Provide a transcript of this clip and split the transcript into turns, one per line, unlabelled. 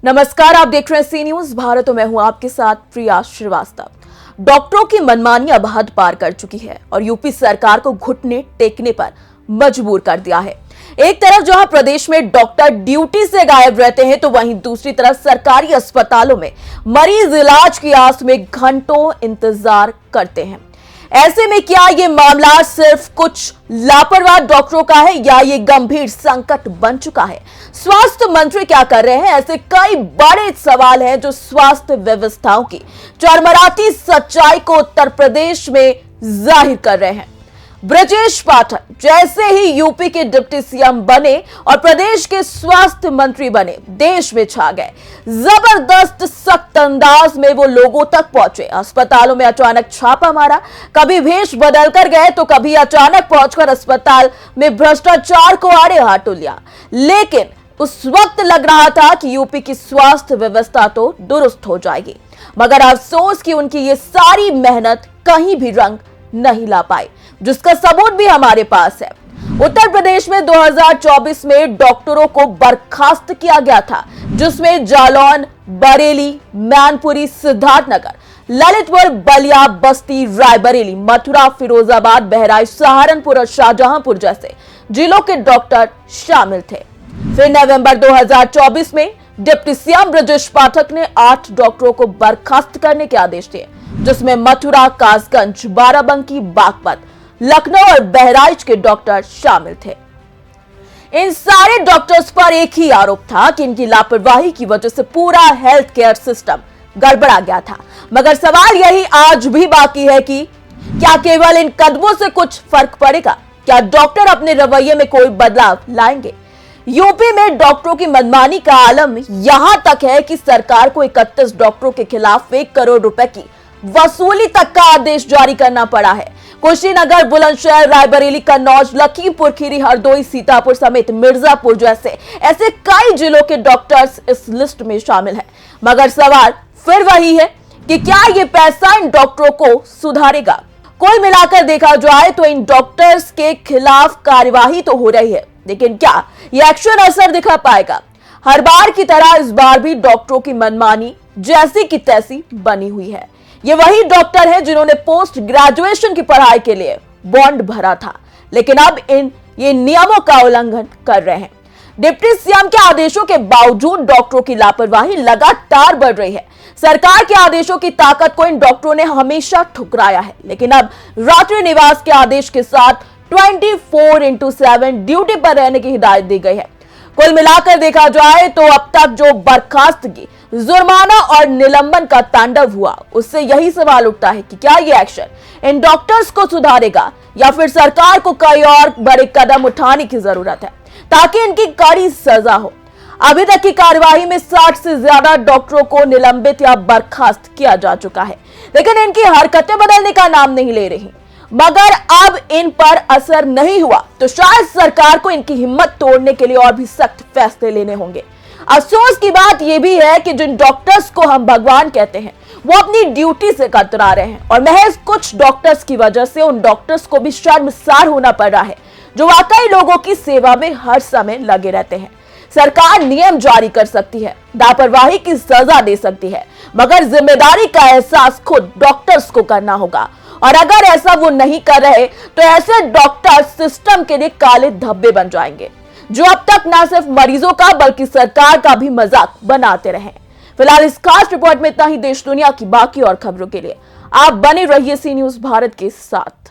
नमस्कार, आप देख रहे हैं सी न्यूज भारत और मैं हूं आपके साथ प्रिया श्रीवास्तव। डॉक्टरों की मनमानी अब हद पार कर चुकी है और यूपी सरकार को घुटने टेकने पर मजबूर कर दिया है। एक तरफ जहां प्रदेश में डॉक्टर ड्यूटी से गायब रहते हैं तो वहीं दूसरी तरफ सरकारी अस्पतालों में मरीज इलाज की आस में घंटों इंतजार करते हैं। ऐसे में क्या ये मामला सिर्फ कुछ लापरवाह डॉक्टरों का है या ये गंभीर संकट बन चुका है? स्वास्थ्य मंत्री क्या कर रहे हैं? ऐसे कई बड़े सवाल हैं जो स्वास्थ्य व्यवस्थाओं की चरमराती सच्चाई को उत्तर प्रदेश में जाहिर कर रहे हैं। ब्रजेश पाठक जैसे ही यूपी के डिप्टी सीएम बने और प्रदेश के स्वास्थ्य मंत्री बने, देश में छा गए। जबरदस्त सख्त अंदाज में वो लोगों तक पहुंचे, अस्पतालों में अचानक छापा मारा, कभी भेष बदल कर गए तो कभी अचानक पहुंचकर अस्पताल में भ्रष्टाचार को आड़े हाथों लिया। लेकिन उस वक्त लग रहा था कि यूपी की स्वास्थ्य व्यवस्था तो दुरुस्त हो जाएगी, मगर अफसोस कि उनकी ये सारी मेहनत कहीं भी रंग नहीं ला पाई, जिसका सबूत भी हमारे पास है। उत्तर प्रदेश में 2024 में डॉक्टरों को बर्खास्त किया गया था, जिसमें जालौन, बरेली, मैनपुरी, सिद्धार्थनगर, ललितपुर, बलिया, बस्ती, रायबरेली, मथुरा, फिरोजाबाद, बहराइच, सहारनपुर और शाहजहांपुर जैसे जिलों के डॉक्टर शामिल थे। फिर नवंबर 2024 में डिप्टी सीएम ब्रजेश पाठक ने 8 डॉक्टरों को बर्खास्त करने के आदेश दिए, जिसमें मथुरा, कासगंज, बाराबंकी, बागपत, लखनऊ और बहराइच के डॉक्टर शामिल थे। इन सारे डॉक्टर्स पर एक ही आरोप था कि इनकी लापरवाही की वजह से पूरा हेल्थ केयर सिस्टम गड़बड़ा गया था। मगर सवाल यही आज भी बाकी है कि क्या केवल इन कदमों से कुछ फर्क पड़ेगा? क्या डॉक्टर अपने रवैये में कोई बदलाव लाएंगे? यूपी में डॉक्टरों की मनमानी का आलम यहां तक है कि सरकार को 31 डॉक्टरों के खिलाफ 1 करोड़ रुपए की वसूली तक का आदेश जारी करना पड़ा है। कुशीनगर, बुलंदशहर, रायबरेली, कन्नौज, लखीमपुर खीरी, हरदोई, सीतापुर समेत मिर्जापुर जैसे ऐसे कई जिलों के डॉक्टर्स इस लिस्ट में शामिल हैं। मगर सवाल फिर वही है कि क्या ये पैसा इन डॉक्टरों को सुधारेगा? कुल मिलाकर देखा जाए तो इन डॉक्टर्स के खिलाफ कार्यवाही तो हो रही है, लेकिन क्या ये एक्शन असर दिखा पाएगा? हर बार की तरह इस बार भी डॉक्टरों की मनमानी जैसी की तैसी बनी हुई है। ये वही डॉक्टर हैं जिन्होंने पोस्ट ग्रेजुएशन की पढ़ाई के लिए बॉन्ड भरा था, लेकिन अब ये नियमों का उल्लंघन कर रहे हैं। डिप्टी सीएम के आदेशों के बावजूद डॉक्टरों की लापरवाही लगातार बढ़ रही है। सरकार के आदेशों की ताकत को इन डॉक्टरों ने हमेशा ठुकराया है, लेकिन अब रात्रि निवास के आदेश के साथ 24/7 ड्यूटी पर रहने की हिदायत दी गई है। कुल मिलाकर देखा जाए तो अब तक जो बर्खास्तगी, जुर्माना और निलंबन का तांडव हुआ, उससे यही सवाल उठता है कि क्या ये एक्शन इन डॉक्टर्स को सुधारेगा या फिर सरकार को कई और बड़े कदम उठाने की जरूरत है ताकि इनकी कड़ी सजा हो। अभी तक की कार्यवाही में 60 से ज्यादा डॉक्टरों को निलंबित या बर्खास्त किया जा चुका है, लेकिन इनकी हरकतें बदलने का नाम नहीं ले रही। मगर अब इन पर असर नहीं हुआ तो शायद सरकार को इनकी हिम्मत तोड़ने के लिए और भी सख्त फैसले लेने होंगे। अफसोस की बात यह भी है कि जिन डॉक्टर्स को हम भगवान कहते हैं वो अपनी ड्यूटी से कतरा रहे हैं और महज कुछ डॉक्टर्स की वजह से उन डॉक्टर्स को भी शर्मसार होना पड़ रहा है जो वाकई लोगों की सेवा में हर समय लगे रहते हैं। सरकार नियम जारी कर सकती है, लापरवाही की सजा दे सकती है, मगर जिम्मेदारी का एहसास खुद डॉक्टर्स को करना होगा। और अगर ऐसा वो नहीं कर रहे तो ऐसे डॉक्टर सिस्टम के लिए काले धब्बे बन जाएंगे, जो अब तक न सिर्फ मरीजों का बल्कि सरकार का भी मजाक बनाते रहे। फिलहाल इस खास रिपोर्ट में इतना ही। देश दुनिया की बाकी और खबरों के लिए आप बने रहिए सी न्यूज भारत के साथ।